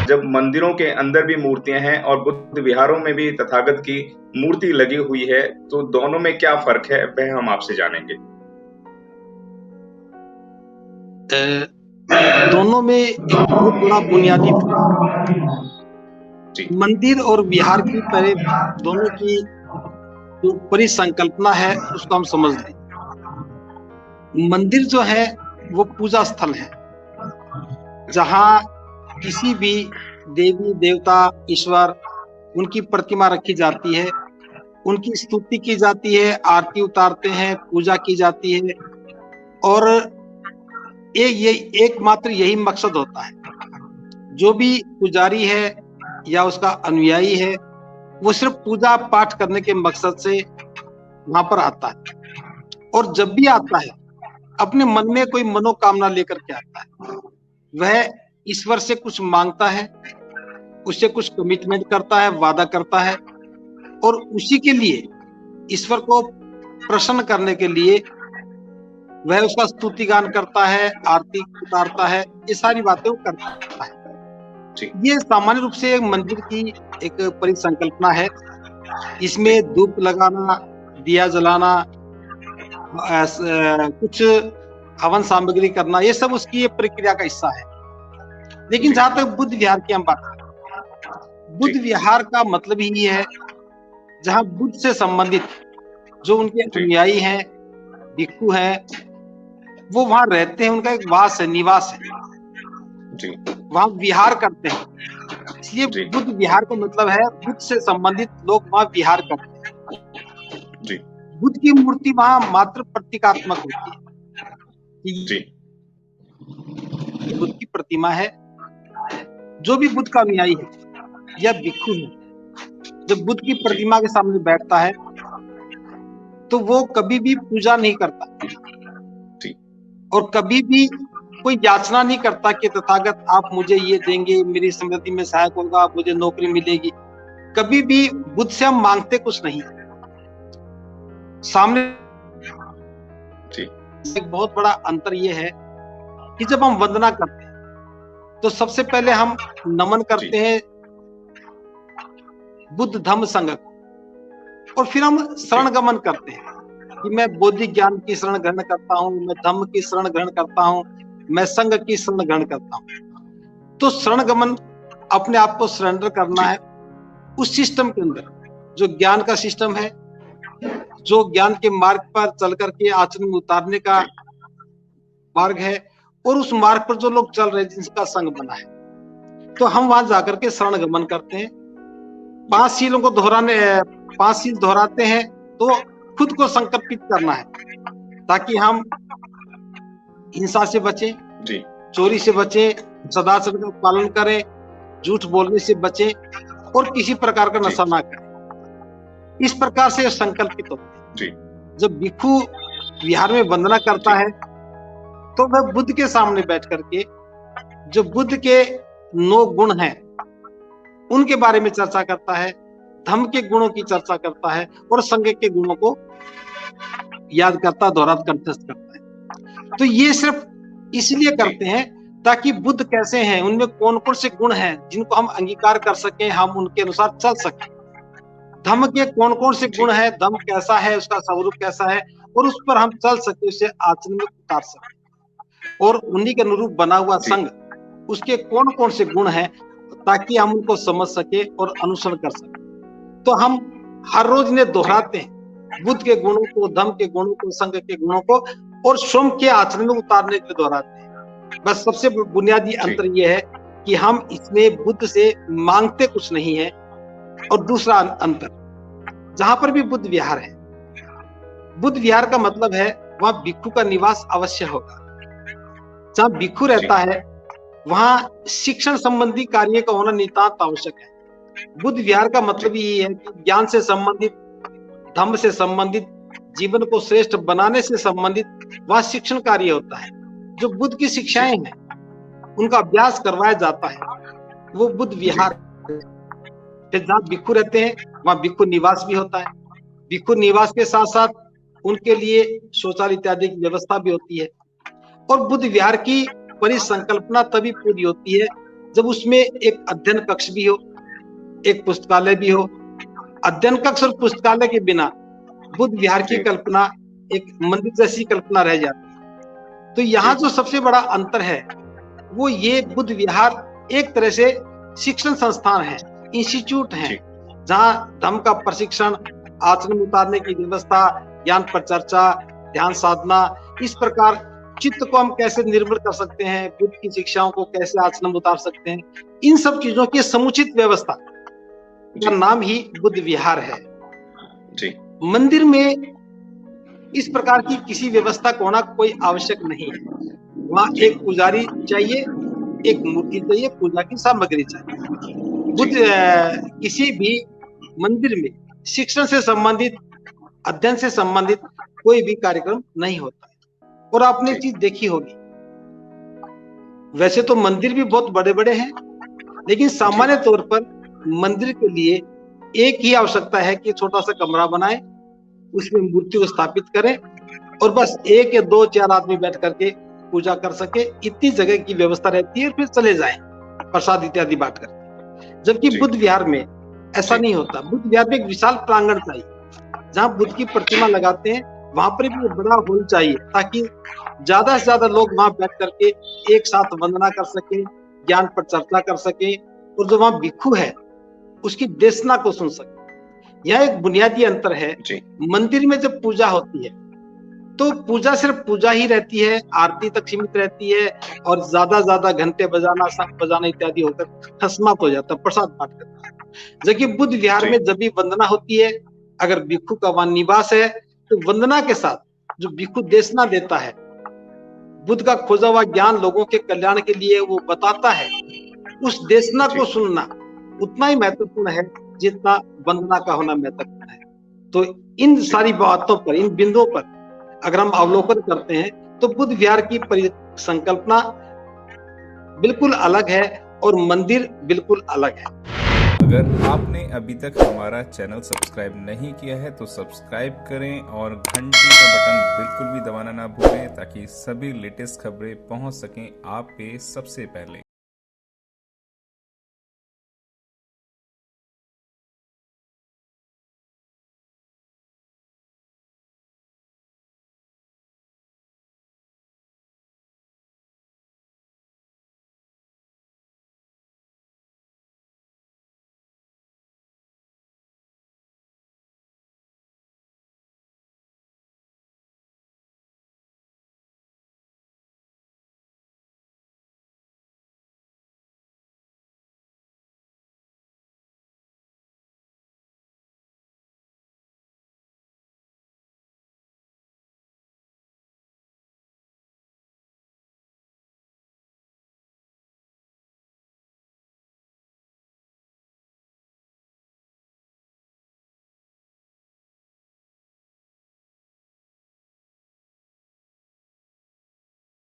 जब मंदिरों के अंदर भी मूर्तियां हैं और बुद्ध विहारों में भी तथागत की मूर्ति लगी हुई है, तो दोनों में क्या फर्क है, वह हम आपसे जानेंगे। दोनों में एक बहुत बड़ा बुनियादी फर्क जी, मंदिर और विहार की पहले दोनों की जो परिसंकल्पना है उसको हम समझ लें। मंदिर जो है वो पूजा स्थल है, जहाँ किसी भी देवी देवता ईश्वर उनकी प्रतिमा रखी जाती है, उनकी स्तुति की जाती है, आरती उतारते हैं, पूजा की जाती है। और ये एकमात्र यही मकसद होता है। जो भी पुजारी है या उसका अनुयायी है, वो सिर्फ पूजा पाठ करने के मकसद से वहां पर आता है। और जब भी आता है अपने मन में कोई मनोकामना लेकर के आता है। वह ईश्वर से कुछ मांगता है, उससे कुछ कमिटमेंट करता है, वादा करता है, और उसी के लिए ईश्वर को प्रसन्न करने के लिए वह उसका स्तुति गान करता है, आरती उतारता है, ये सारी बातें वो करता है। ये सामान्य रूप से मंदिर की एक परिसंकल्पना है। इसमें धूप लगाना, दिया जलाना, कुछ हवन सामग्री करना, ये सब उसकी प्रक्रिया का हिस्सा है। लेकिन जहां तक बुद्ध विहार की हम बात करें, बुद्ध विहार का मतलब ही है जहां बुद्ध से संबंधित जो उनके अनुयायी हैं, भिक्षु हैं, वो वहां रहते हैं, उनका एक वास है, निवास है, वहां विहार करते हैं। इसलिए बुद्ध विहार का मतलब है बुद्ध से संबंधित लोग वहां विहार करते हैं। बुद्ध की मूर्ति वहां मात्र प्रतीकात्मक होती है। बुद्ध की प्रतिमा है। जो भी बुद्ध का अनुयायी है या भिक्षु है, जब बुद्ध की प्रतिमा के सामने बैठता है तो वो कभी भी पूजा नहीं करता और कभी भी कोई याचना नहीं करता कि तथागत आप मुझे ये देंगे, मेरी समृद्धि में सहायक होगा, मुझे नौकरी मिलेगी। कभी भी बुद्ध से हम मांगते कुछ नहीं। सामने एक बहुत बड़ा अंतर ये है कि जब हम वंदना करते हैं तो सबसे पहले हम नमन करते हैं बुद्ध धम्म संघ को, और फिर हम शरण गमन करते हैं कि मैं बौद्धिक ज्ञान की शरण ग्रहण करता हूं, मैं धम्म की शरण ग्रहण करता हूं, मैं संघ की शरण ग्रहण करता हूं। तो शरण गमन अपने आप को सरेंडर करना है उस सिस्टम के अंदर जो ज्ञान का सिस्टम है, जो ज्ञान के मार्ग पर चल करके आचरण में उतारने का मार्ग है, और उस मार्ग पर जो लोग चल रहे हैं जिनका संग बना है। तो हम वहां जाकर के शरण गमन करते हैं। 5 शीलों को दोहराने, 5 शील दोहराते हैं तो खुद को संकल्पित करना है ताकि हम हिंसा से बचें, चोरी से बचें, सदाचार का पालन करें, झूठ बोलने से बचें और किसी प्रकार का नशा ना करें। इस प्रकार से संकल्पित होते हैं। जब भिक्षु विहार में वंदना करता है तो वह बुद्ध के सामने बैठ करके जो बुद्ध के 9 गुण हैं उनके बारे में चर्चा करता है, धम्म के गुणों की चर्चा करता है और संघ के गुणों को याद करता, दोहराता, कंठस्थ करता है। तो ये सिर्फ इसलिए करते हैं ताकि बुद्ध कैसे हैं, उनमें कौन कौन से गुण हैं जिनको हम अंगीकार कर सकें, हम उनके अनुसार चल सकें। धम्म के कौन कौन से गुण हैं, धम्म कैसा है, उसका स्वरूप कैसा है, और उस पर हम चल सके, उसे आचरण में उतार सके। और उन्हीं के अनुरूप बना हुआ संघ, उसके कौन कौन से गुण हैं ताकि हम उनको समझ सके और अनुसरण कर सके। तो हम हर रोज इन्हें दोहराते हैं, बुद्ध के गुणों को, धम्म के गुणों को, संघ के गुणों को, और स्वयं के आचरण में उतारने के लिए दोहराते हैं। बस सबसे बुनियादी अंतर यह है कि हम इसमें बुद्ध से मांगते कुछ नहीं है। और दूसरा अंतर, जहां पर भी बुद्ध विहार है, बुद्ध विहार का मतलब है वहां भिक्षु का निवास अवश्य होगा। जहां भिक्षु रहता है वहां शिक्षण संबंधी कार्य का होना नितांत आवश्यक है। बुद्ध विहार का मतलब ये है कि ज्ञान से संबंधित, धम्म से संबंधित, जीवन को श्रेष्ठ बनाने से संबंधित वहां शिक्षण कार्य होता है। जो बुद्ध की शिक्षाएं हैं उनका अभ्यास करवाया जाता है, वो बुद्ध विहार। जहां भिक्षु रहते हैं वहां भिक्षु निवास भी होता है। भिक्षु निवास के साथ साथ उनके लिए शौचालय इत्यादि की व्यवस्था भी होती है। और बुद्ध विहार की परिसंकल्पना तभी पूरी होती है जब उसमें एक अध्ययन कक्ष भी हो, एक पुस्तकालय भी हो। अध्ययन कक्ष और पुस्तकालय के बिना बुद्ध विहार की कल्पना एक मंदिर जैसी कल्पना रह जाती है। तो यहाँ जो सबसे बड़ा अंतर है वो ये, बुद्ध विहार एक तरह से शिक्षण संस्थान है, इंस्टीट्यूट है, जहाँ धम्म का प्रशिक्षण, आचरण उतारने की व्यवस्था, ज्ञान पर चर्चा, ध्यान साधना, इस प्रकार चित्त को हम कैसे निर्मल कर सकते हैं, बुद्ध की शिक्षाओं को कैसे आचरण में उतार सकते हैं, इन सब चीजों की समुचित व्यवस्था का नाम ही बुद्ध विहार है। जी। मंदिर में इस प्रकार की किसी व्यवस्था को होना कोई आवश्यक नहीं है। वहाँ एक पुजारी चाहिए, एक मूर्ति चाहिए, पूजा की सामग्री चाहिए। बुद्ध किसी भी मंदिर में शिक्षण से संबंधित, अध्ययन से संबंधित कोई भी कार्यक्रम नहीं होता है। और आपने चीज देखी होगी, वैसे तो मंदिर भी बहुत बड़े बड़े हैं, लेकिन सामान्य तौर पर मंदिर के लिए एक ही आवश्यकता है कि छोटा सा कमरा बनाएं, उसमें मूर्ति को स्थापित करें और बस 1 या 2 4 आदमी बैठ करके पूजा कर सके, इतनी जगह की व्यवस्था रहती है, फिर चले जाएं प्रसाद इत्यादि बांट करके। जबकि बुद्ध विहार में ऐसा नहीं होता। बुद्ध विहार में एक विशाल प्रांगण चाहिए, जहाँ बुद्ध की प्रतिमा लगाते हैं वहां पर भी बड़ा हॉल चाहिए, ताकि ज्यादा से ज्यादा लोग वहां बैठ करके एक साथ वंदना कर सके, ज्ञान पर चर्चा कर सके, और जो वहां भिक्षु है उसकी देशना को सुन सके। यह एक बुनियादी अंतर है। मंदिर में जब पूजा होती है तो पूजा सिर्फ पूजा ही रहती है, आरती तक सीमित रहती है, और ज्यादा घंटे बजाना, शंख बजाना इत्यादि होकर खसमात हो जाता है, प्रसाद बांट करता। जबकि बुद्ध विहार में जब भी वंदना होती है, अगर भिक्षु का वहां निवास है, तो वंदना के साथ जो भिक्षु देशना देता है, बुद्ध का खोजा हुआ ज्ञान लोगों के कल्याण के लिए वो बताता है, उस देशना को सुनना उतना ही महत्वपूर्ण है जितना वंदना का होना महत्वपूर्ण है। तो इन सारी बातों पर, इन बिंदुओं पर अगर हम अवलोकन करते हैं तो बुद्ध विहार की परिकल्पना बिल्कुल अलग है और मंदिर बिल्कुल अलग है। अगर आपने अभी तक हमारा चैनल सब्सक्राइब नहीं किया है तो सब्सक्राइब करें और घंटी का बटन बिल्कुल भी दबाना ना भूलें, ताकि सभी लेटेस्ट खबरें पहुंच सकें आप पे सबसे पहले।